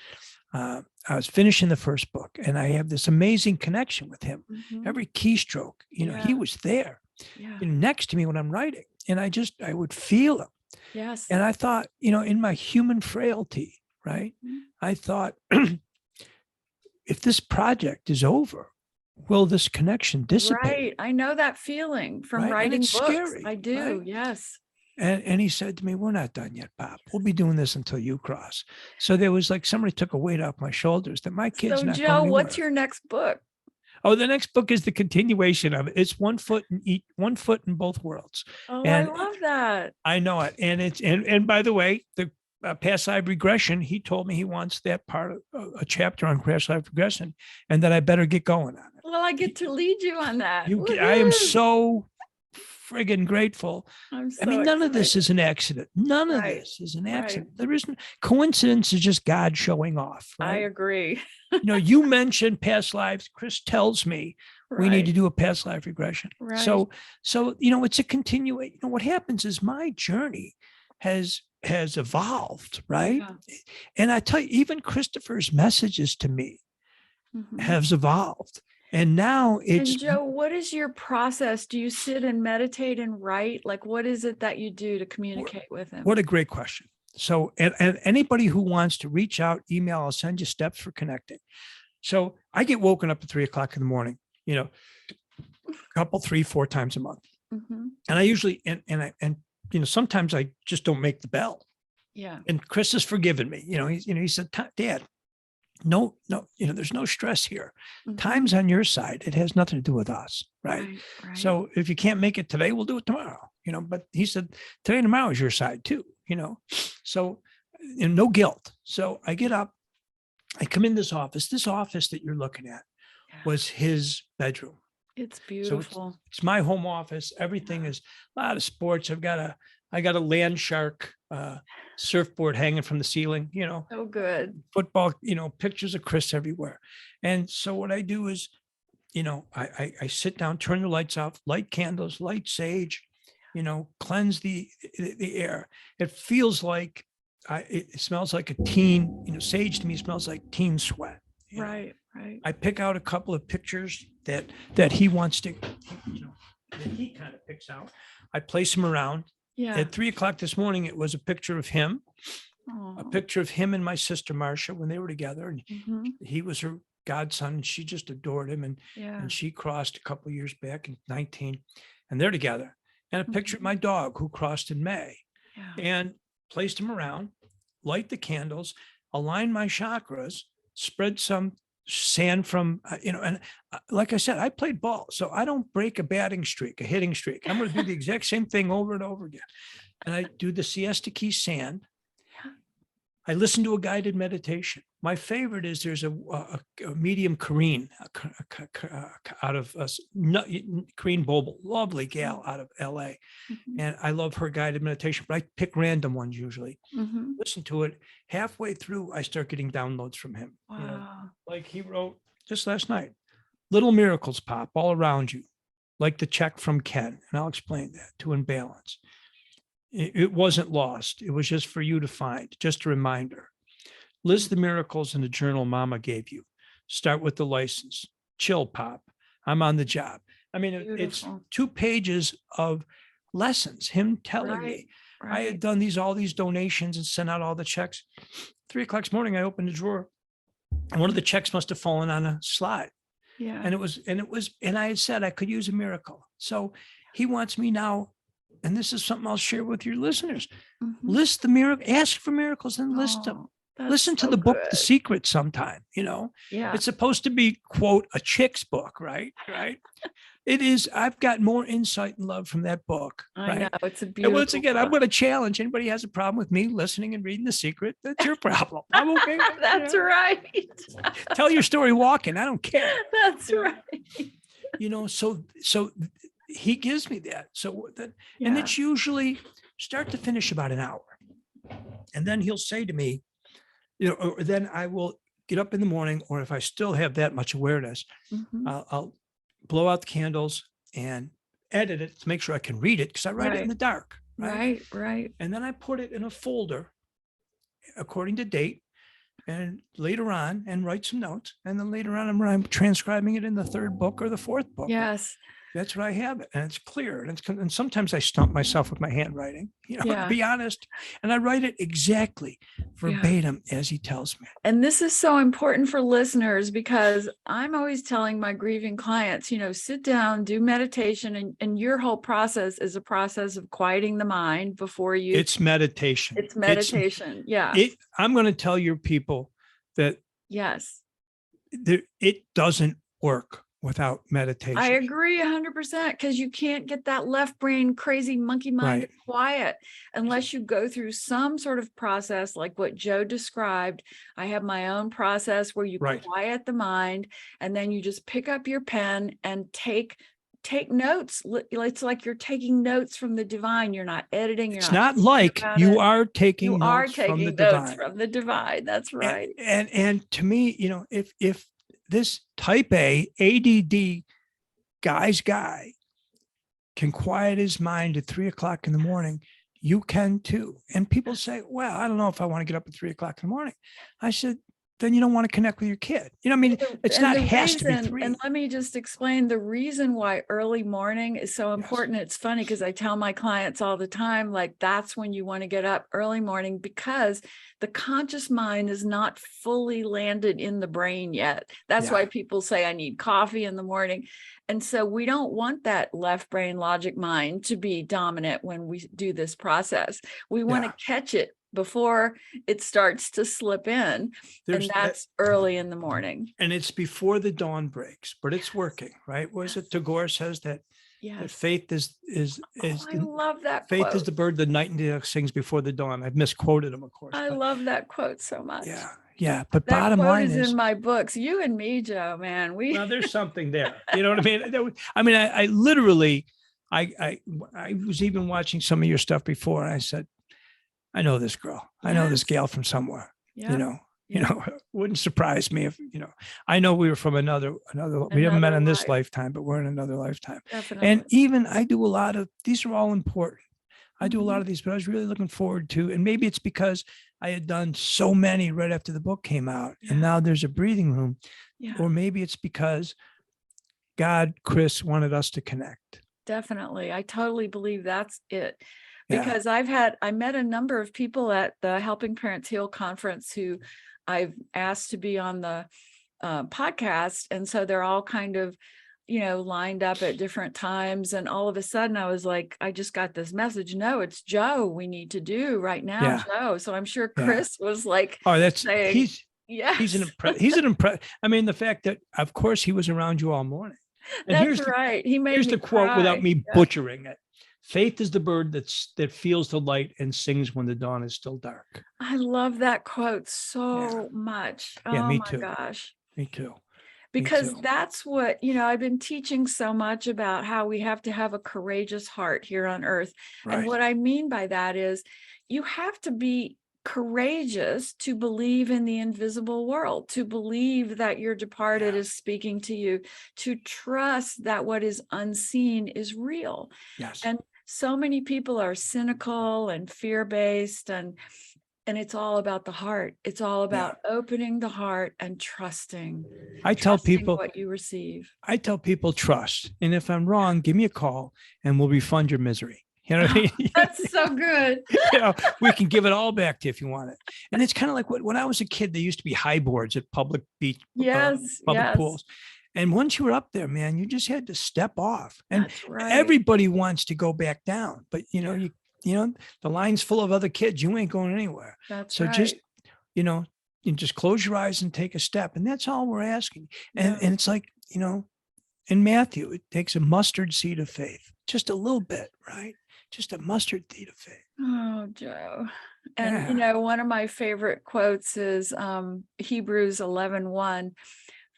I was finishing the first book and I have this amazing connection with him. Every keystroke, he was there next to me when I'm writing. And I would feel him. Yes. And I thought, in my human frailty, right? I thought, if this project is over, will this connection dissipate? Right. I know that feeling from writing books. Scary, I do. right? Yes. And he said to me, we're not done yet, Pop. We'll be doing this until you cross. So there was like somebody took a weight off my shoulders that my kid's not Joe, going anywhere. what's your next book? Oh, the next book is the continuation of it. It's one foot in both worlds. Oh, and I love that. I know it. And it's, and by the way, the past life regression, he told me he wants that part of a chapter on past life regression and that I better get going on it. Well, I get to lead you on that. I am so friggin' grateful. I'm so none of this is an accident. None of this is an accident. There isn't. Coincidence is just God showing off. Right? I agree. You mentioned past lives. Chris tells me we need to do a past life regression. Right. So it's a continuation. What happens is my journey has evolved, right? Yeah. And I tell you, even Christopher's messages to me have evolved. And now it's— And Joe, what is your process? Do you sit and meditate and write? Like, what is it that you do to communicate with him? What a great question. So, and anybody who wants to reach out, email, I'll send you steps for connecting. So I get woken up at 3:00 in the morning, a couple, 3-4 times a month. And I usually, sometimes I just don't make the bell. Yeah. And Chris has forgiven me. He said, Dad, no, there's no stress here. Time's on your side. It has nothing to do with us. Right. So if you can't make it today, we'll do it tomorrow, but he said, today and tomorrow is your side too, so no guilt. So I get up, I come in this office that you're looking at was his bedroom. It's beautiful. So it's my home office. Everything is a lot of sports. I got a land shark surfboard hanging from the ceiling, So good. Football, pictures of Chris everywhere. And so what I do is, I sit down, turn the lights off, light candles, light sage, cleanse the air. It feels like it smells like a teen, sage to me smells like teen sweat. Right. I pick out a couple of pictures that he wants to, that he kind of picks out. I place them around. Yeah. At 3:00 this morning, it was a picture of him, a picture of him and my sister Marcia when they were together, and he was her godson, and she just adored him. And she crossed a couple of years back in 19, and they're together. And a picture of my dog who crossed in May, and placed them around, light the candles, align my chakras, spread some sand from, and like I said, I played ball, so I don't break a batting streak, a hitting streak. I'm going to do the exact same thing over and over again. And I do the siesta key sand. I listen to a guided meditation. My favorite is there's a medium Korean out of Korean Boble, lovely gal out of LA. And I love her guided meditation, but I pick random ones usually. Listen to it. Halfway through, I start getting downloads from him. Wow. Like he wrote just last night, little miracles pop all around you, like the check from Ken. And I'll explain that, to imbalance. It wasn't lost. It was just for you to find, just a reminder. List the miracles in the journal Mama gave you. Start with the license. Chill, Pop. I'm on the job. I mean, it's 2 pages of lessons, him telling me. I had done all these donations and sent out all the checks. 3:00 this morning, I opened the drawer, and one of the checks must have fallen on a slide. Yeah. And I had said I could use a miracle. So he wants me now, and this is something I'll share with your listeners. List the miracle, ask for miracles and list them. Listen to the book, The Secret, sometime, It's supposed to be, quote, a chick's book, right? It is. I've got more insight and love from that book. I know. It's a beautiful And once again, book. I'm going to challenge anybody who has a problem with me listening and reading The Secret. That's your problem. I'm okay. That's right. Tell your story walking. I don't care. That's right. So he gives me that. So that, and it's usually start to finish about an hour. And then he'll say to me, or then I will get up in the morning, or if I still have that much awareness, I'll blow out the candles and edit it to make sure I can read it, because I write it in the dark. Right. And then I put it in a folder according to date, and later on, and write some notes. And then later on, I'm transcribing it in the 3rd book or the 4th book. Yes. That's what I have it, and it's clear. And sometimes I stump myself with my handwriting, to be honest. And I write it exactly verbatim as he tells me. And this is so important for listeners, because I'm always telling my grieving clients, sit down, do meditation, and your whole process is a process of quieting the mind before you. It's meditation. It's meditation. I'm going to tell your people that it doesn't work without meditation. I agree 100%, because you can't get that left brain crazy monkey mind quiet unless you go through some sort of process like what Joe described. I have my own process where you quiet the mind, and then you just pick up your pen and take notes. It's like you're taking notes from the divine. You're not editing. It's not like you are taking notes from the divine. From the divine. That's right. And to me, if this type A ADD guy can quiet his mind at 3:00 in the morning, you can too. And people say, well, I don't know if I want to get up at 3:00 in the morning. I said, then you don't want to connect with your kid. It's not has to be 3. And let me just explain the reason why early morning is so important. It's funny, because I tell my clients all the time, like, that's when you want to get up early morning, because the conscious mind is not fully landed in the brain yet. That's why people say, I need coffee in the morning. And so we don't want that left brain logic mind to be dominant when we do this process. We want to catch it before it starts to slip in. And that's early in the morning. And it's before the dawn breaks, but it's working, right? What is it? Tagore says that faith is I love that faith quote. Is the bird the nightingale sings before the dawn. I've misquoted him, of course. I love that quote so much. Yeah. But that bottom quote line is in my books. You and me, Joe, man. Well, there's something there. You know what I mean? I literally, I was even watching some of your stuff before, and I said, I know this girl. I know this gal from somewhere. You Yeah. know, wouldn't surprise me if, I know we were from another, we haven't met Another in this life. lifetime, but we're in another lifetime. Definitely. And even I do a lot of, these are all important. I do a lot Mhm. of these, but I was really looking forward to, and maybe it's because I had done so many right after the book came out, and Yeah. now there's a breathing room, Yeah. or maybe it's because God, Chris wanted us to connect. Definitely. I totally believe that's it. Yeah. Because I met a number of people at the Helping Parents Heal conference who I've asked to be on the podcast. And so they're all kind of, lined up at different times. And all of a sudden I was like, I just got this message. No, it's Joe we need to do right now, Yeah. Joe. So I'm sure Yeah. Chris was like Oh, that's, saying, he's yes, an impress. I mean, the fact that, of course, he was around you all morning. And that's right. He made here's me the quote without cry. me Yeah. butchering it. Faith is the bird that feels the light and sings when the dawn is still dark. I love that quote so Yeah. much. Yeah, Oh me my too. gosh. Me too. Me Because too. that's what, I've been teaching so much about how we have to have a courageous heart here on earth. And Right. what I mean by that is you have to be courageous to believe in the invisible world, to believe that your departed Yeah. is speaking to you, to trust that what is unseen is real. Yes. And so many people are cynical and fear-based, and it's all about the heart. It's all about opening the heart and trusting I tell people, what you receive. trust. And if I'm wrong, give me a call and we'll refund your misery. You know what I mean? That's so good. We can give it all back to you if you want it. And it's kind of like when I was a kid, there used to be high boards at public beach, Yes, public yes, pools. And once you were up there, man, you just had to step off. And that's right. everybody wants to go back down, but the line's full of other kids. You ain't going anywhere. That's So right. just, you just close your eyes and take a step. And that's all we're asking. And it's like, in Matthew, it takes a mustard seed of faith, just a little bit, right? Just a mustard seed of faith. Oh, Joe. And one of my favorite quotes is Hebrews 11:1.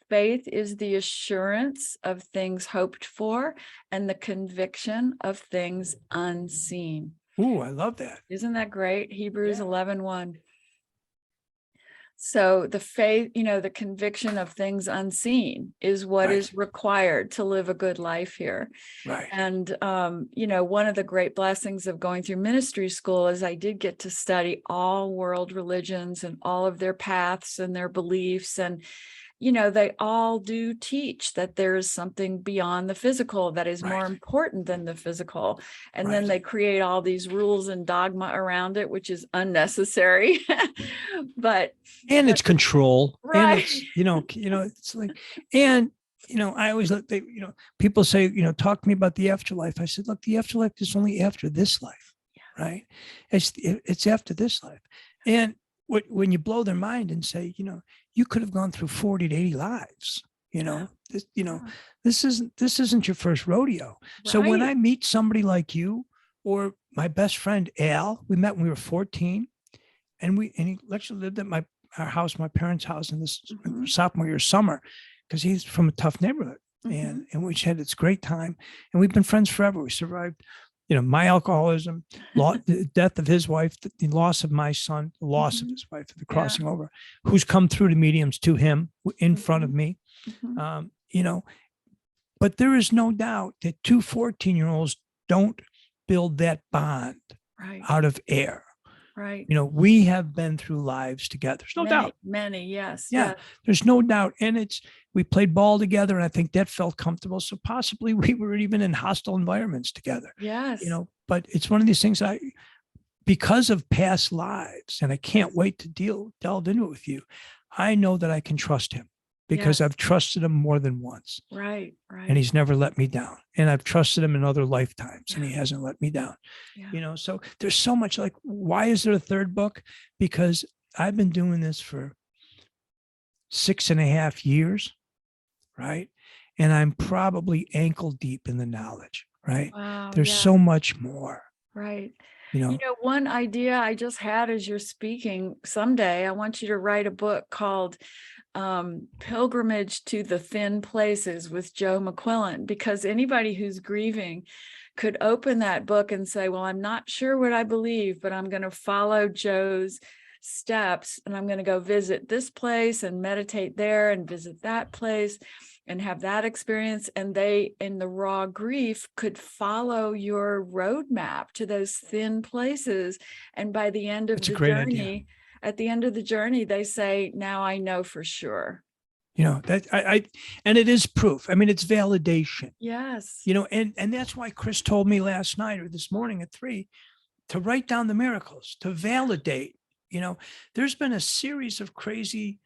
Faith is the assurance of things hoped for and the conviction of things unseen. Ooh, I love that. Isn't that great? Hebrews 11:1. So the faith, the conviction of things unseen is what is required to live a good life here. Right. And, one of the great blessings of going through ministry school is I did get to study all world religions and all of their paths and their beliefs. And, they all do teach that there is something beyond the physical that is more important than the physical. And then they create all these rules and dogma around it, which is unnecessary. And it's control. Right. And it's, it's like, and, I always look, people say, talk to me about the afterlife. I said, look, the afterlife is only after this life, right? It's after this life. And when you blow their mind and say, you could have gone through 40 to 80 lives, this isn't your first rodeo. So when I meet somebody like you or my best friend, Al, we met when we were 14 and he actually lived at our house, my parents' house in this sophomore year summer, because he's from a tough neighborhood. And we had this great time and we've been friends forever. We survived, my alcoholism, the death of his wife, the loss of my son, the loss of his wife, the crossing over, who's come through the mediums to him in front of me. But there is no doubt that two 14-year-olds don't build that bond out of air. Right. We have been through lives together. There's no doubt. Many, yes. Yeah, there's no doubt. And we played ball together and I think that felt comfortable. So possibly we were even in hostile environments together. Yes. But it's one of these things because of past lives, and I can't wait to delve into it with you. I know that I can trust him because I've trusted him more than once. Right. And he's never let me down. And I've trusted him in other lifetimes and he hasn't let me down. So there's so much, like, why is there a third book? Because I've been doing this for 6.5 years, right? And I'm probably ankle deep in the knowledge, right? Wow, there's so much more. Right. One idea I just had as you're speaking, someday I want you to write a book called Pilgrimage to the Thin Places with Joe McQuillen, because anybody who's grieving could open that book and say, well, I'm not sure what I believe, but I'm going to follow Joe's steps, and I'm going to go visit this place and meditate there and visit that place and have that experience. And they, in the raw grief, could follow your roadmap to those thin places. And by the end of It's a the great idea. journey, at the end of the journey, they say, now I know for sure. You know, that and it is proof. I mean, it's validation, Yes. you know, and that's why Chris told me last night or this morning at 3 to write down the miracles, to validate. You know, there's been a series of crazy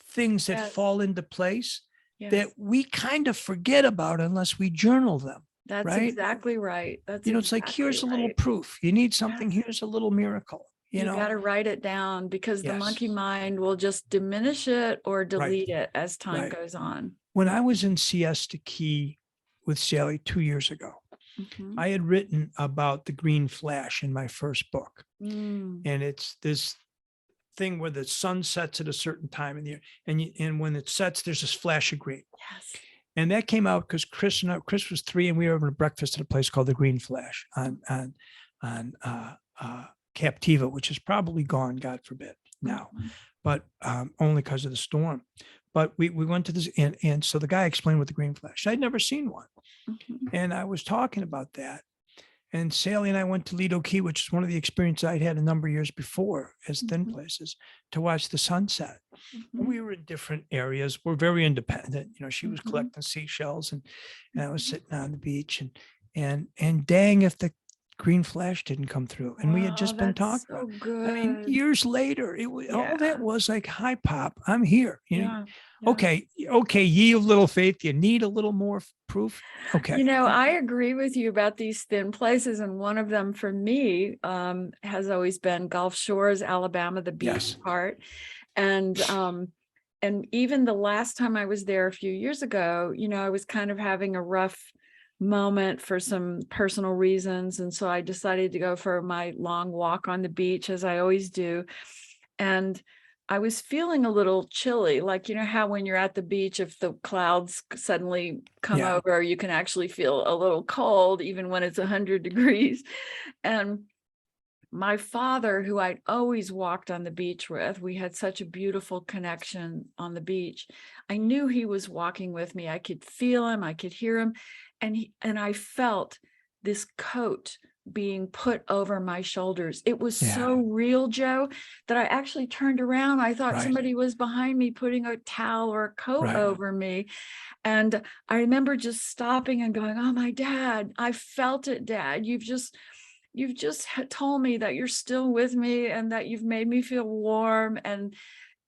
things that Yes. fall into place Yes. that we kind of forget about unless we journal them. That's right? exactly right. That's You know, it's like, exactly here's a little right. proof. You need something. Yes. Here's a little miracle. You know, got to write it down, because the Yes. monkey mind will just diminish it or delete Right. it as time Right. goes on. When I was in Siesta Key with Sally 2 years ago, Mhm. I had written about the green flash in my first book. Mm. And it's this thing where the sun sets at a certain time in the year. And when it sets, there's this flash of green. Yes. And that came out because Chris was 3 and we were having a breakfast at a place called the Green Flash on Captiva, which is probably gone, God forbid, now, Mhm. but only because of the storm. But we went to this, and so the guy explained what the Green Flash. I'd never seen one, Mhm. and I was talking about that. And Sally and I went to Lido Key, which is one of the experiences I'd had a number of years before as thin Mhm. places, to watch the sunset. And Mhm. we were in different areas. We're very independent. You know, she was Mhm. collecting seashells, and I was sitting on the beach, and dang if the green flash didn't come through. And we had Wow, just been that's talking so about. I mean, good. years later, it was all that Yeah. was like, hi, Pop, I'm here. You know, Yeah. okay, ye of little faith, you need a little more proof. Okay. I agree with you about these thin places. And one of them for me has always been Gulf Shores, Alabama, the beach Yes. part. And even the last time I was there a few years ago, I was kind of having a rough moment for some personal reasons. And so I decided to go for my long walk on the beach, as I always do. And I was feeling a little chilly, like, how when you're at the beach, if the clouds suddenly come Yeah. over, you can actually feel a little cold, even when it's 100 degrees. And my father, who I'd always walked on the beach with, we had such a beautiful connection on the beach. I knew he was walking with me. I could feel him, I could hear him. And I felt this coat being put over my shoulders. It was so real, Joe, that I actually turned around. I thought Right. somebody was behind me putting a towel or a coat Right. over me. And I remember just stopping and going, oh, my dad, I felt it, Dad. You've just told me that you're still with me and that you've made me feel warm. And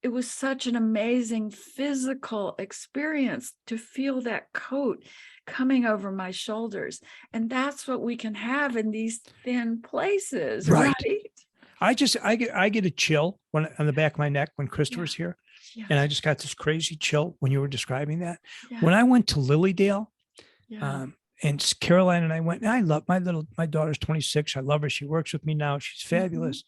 it was such an amazing physical experience to feel that coat coming over my shoulders. And that's what we can have in these thin places, Right. right? I get a chill on the back of my neck when Christopher's here. Yeah. And I just got this crazy chill when you were describing that. Yeah. When I went to Lilydale, Yeah. and Caroline and I went, I love my daughter's 26. I love her. She works with me now. She's fabulous.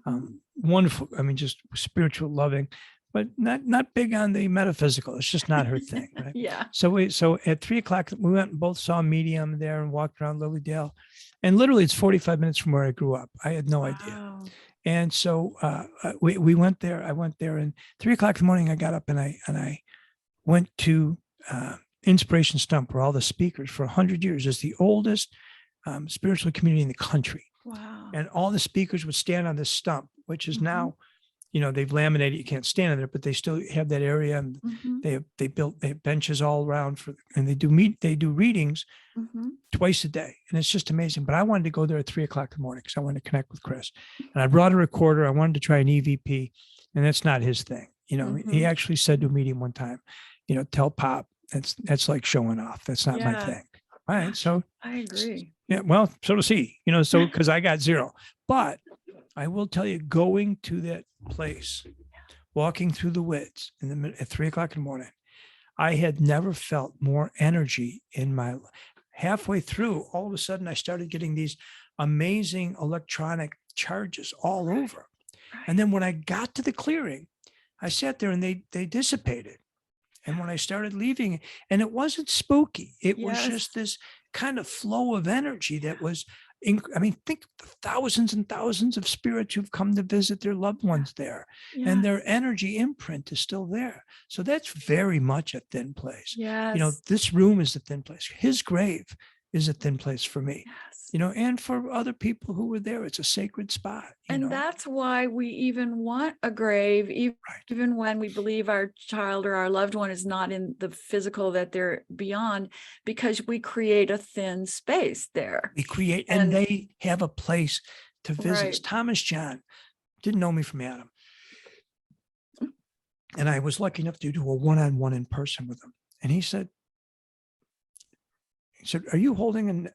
Mhm. Wonderful. I mean, just spiritual, loving, but not big on the metaphysical. It's just not her thing. Right. Yeah. So at 3:00, we went and both saw a medium there and walked around Lilydale. And literally it's 45 minutes from where I grew up. I had no idea. Wow. And so we went there. I went there, and 3:00 in the morning, I got up and I went to Inspiration Stump, where all the speakers for 100 years is the oldest spiritual community in the country. Wow. And all the speakers would stand on this stump, which is Mhm. now, they've laminated. You can't stand on there, but they still have that area. And Mhm. they have benches all around and they do readings Mhm. twice a day. And it's just amazing. But I wanted to go there at 3:00 in the morning because I wanted to connect with Chris. And I brought a recorder. I wanted to try an EVP, and that's not his thing. He Mhm. actually said to a medium one time, tell Pop, that's like showing off. That's not my Yeah. thing. All right. So I agree. yeah, well, so does he, so because I got 0. But I will tell you, going to that place, walking through the woods at 3:00 in the morning, I had never felt more energy in my life. Halfway through, all of a sudden, I started getting these amazing electronic charges all over. And then when I got to the clearing, I sat there and they dissipated. And when I started leaving, and it wasn't spooky, it was just this kind of flow of energy that was, I mean, think of the thousands and thousands of spirits who've come to visit their loved ones there, and their Yes. energy imprint is still there. So that's very much a thin place. Yes. This room is a thin place. His grave is a thin place for me, Yes. and for other people who were there, it's a sacred spot, And that's why we even want a grave, Right. even when we believe our child or our loved one is not in the physical, that they're beyond, because we create a thin space there. We create, and And they have a place to visit. right. Thomas John didn't know me from Adam. And I was lucky enough to do a one-on-one in person with him. And he said, are you holding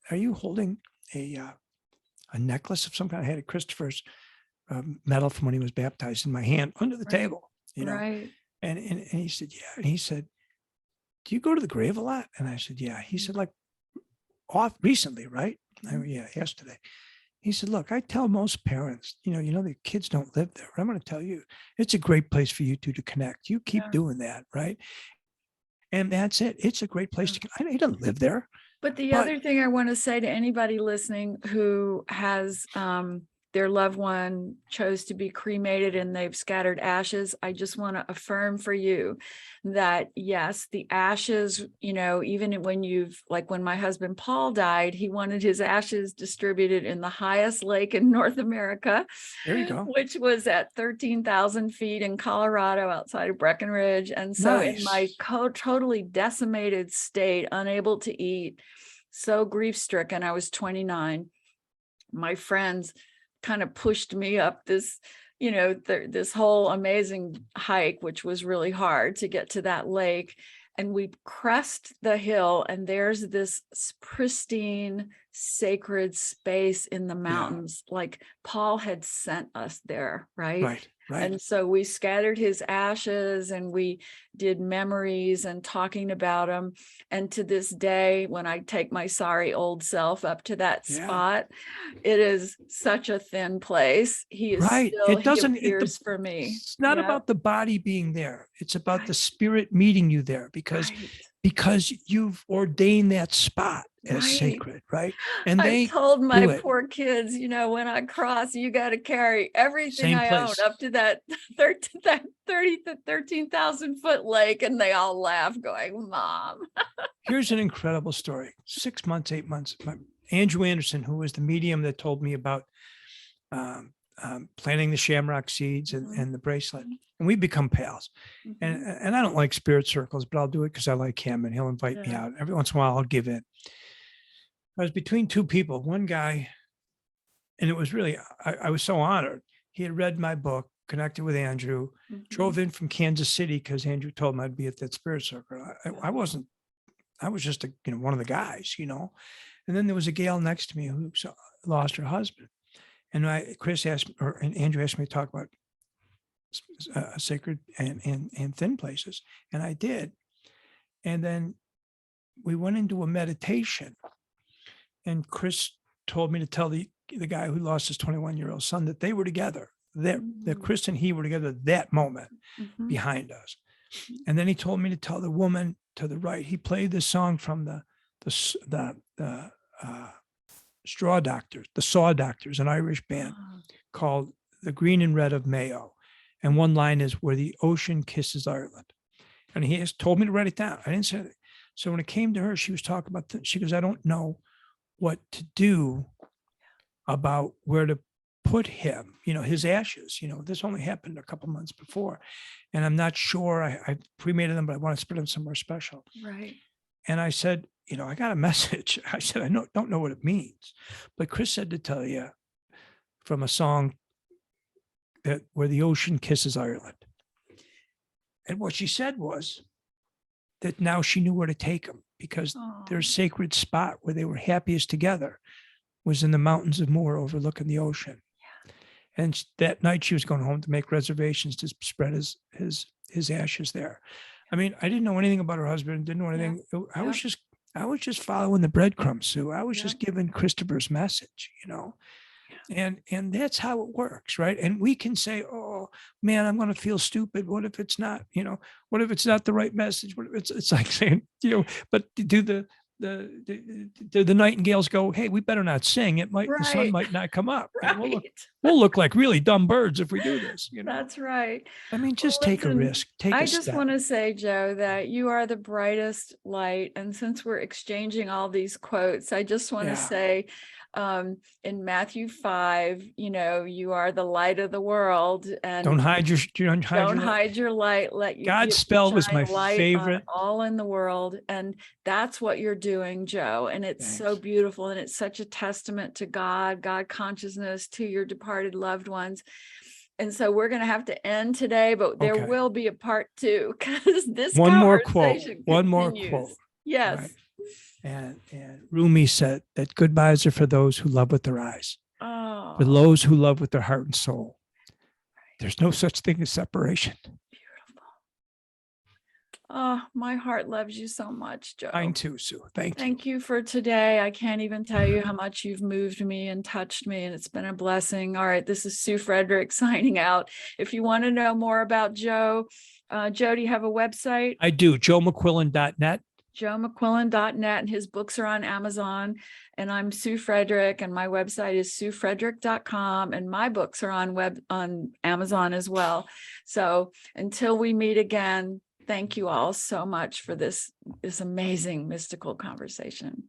a necklace of some kind? I had a Christopher's medal from when he was baptized in my hand under the Right. table, Right. and he said, yeah. And he said, do you go to the grave a lot? And I said, yeah. He said, like, off recently, right? Yeah, yesterday. He said, look, I tell most parents, the kids don't live there. But I'm going to tell you, it's a great place for you two to connect. You keep Yeah. doing that, right? And that's it. It's a great place to. He doesn't live there. But the other thing I want to say to anybody listening who has their loved one chose to be cremated and they've scattered ashes, I just want to affirm for you that yes, the ashes, even when when my husband Paul died, he wanted his ashes distributed in the highest lake in North America. There you go. Which was at 13,000 feet in Colorado outside of Breckenridge. And so in my totally decimated state, unable to eat, so grief-stricken, I was 29. My friends kind of pushed me up this, this whole amazing hike, which was really hard to get to that lake. And we crest the hill, and there's this pristine, sacred space in the mountains, like Paul had sent us there, right? Right. And so we scattered his ashes, and we did memories and talking about him. And to this day, when I take my sorry old self up to that spot, it is such a thin place. He is still, he appears for me. It's not about the body being there. It's about the spirit meeting you there, because you've ordained that spot as sacred, right? And I told my poor kids, when I cross, you got to carry everything I own up to that 13,000 foot lake. And they all laugh, going, Mom. Here's an incredible story. 6 months, 8 months. Andrew Anderson, who was the medium that told me about planting the shamrock seeds and the bracelet, and we've become pals. And I don't like spirit circles, but I'll do it because I like him, and he'll invite me out. Every once in a while, I'll give in. I was between two people, one guy, and it was really, I was so honored. He had read my book, connected with Andrew, drove in from Kansas City because Andrew told him I'd be at that spirit circle. I was just one of the guys, And then there was a gal next to me who lost her husband. And Andrew asked me to talk about sacred and thin places. And I did. And then we went into a meditation, and Chris told me to tell the guy who lost his 21-year-old son that they were together, that Chris and he were together that moment behind us. And then he told me to tell the woman to the right. He played this song from the Saw Doctors, an Irish band called The Green and Red of Mayo. And one line is, where the ocean kisses Ireland. And he has told me to write it down. I didn't say it. So when it came to her, she was talking about, she goes, I don't know what to do about where to put him, his ashes. This only happened a couple months before. And I'm not sure, I cremated them, but I want to spread them somewhere special. Right. And I said, I got a message. I said, I don't know what it means. But Chris said to tell you from a song that where the ocean kisses Ireland. And what she said was that now she knew where to take him, because their sacred spot where they were happiest together was in the mountains of Moore overlooking the ocean. And that night she was going home to make reservations to spread his ashes there. I mean, I didn't know anything about her husband, didn't know anything. I was just following the breadcrumbs, Sue. I was just giving Christopher's message, And that's how it works, right? And we can say, oh man, I'm going to feel stupid. What if it's not, what if it's not the right message? What if it's like saying, but do the nightingales go, hey, we better not sing. The sun Right. might not come up. And Right. we'll look like really dumb birds if we do this. That's right. I mean, Well, just take a listen, risk, take I a just step. want to say, Joe, that you are the brightest light. And since we're exchanging all these quotes, I just want to Yeah. say, in Matthew 5, you are the light of the world, and Don't hide your don't light. hide your light. Let you God's spell was my shine light on favorite. all in the world. And that's what you're doing, Joe. And it's so Thanks. beautiful. And it's such a testament to God consciousness, to your departed loved ones. And so we're going to have to end today, but there Okay. will be a part 2 because this One more quote. conversation One more continues. quote. Yes. Right. And Rumi said that goodbyes are for those who love with their eyes, Oh, for those who love with their heart and soul. There's no such thing as separation. beautiful. Oh, my heart loves you so much, Joe. Mine too, Sue. Thank you. Thank you for today. I can't even tell you how much you've moved me and touched me, and it's been a blessing. All right, this is Sue Frederick signing out. If you want to know more about Joe, Joe, do you have a website? I do. JoeMcQuillen.net. JoeMcQuillen.net, and his books are on Amazon. And I'm Sue Frederick, and my website is SueFrederick.com, and my books are on Amazon as well. So until we meet again, thank you all so much for this amazing mystical conversation.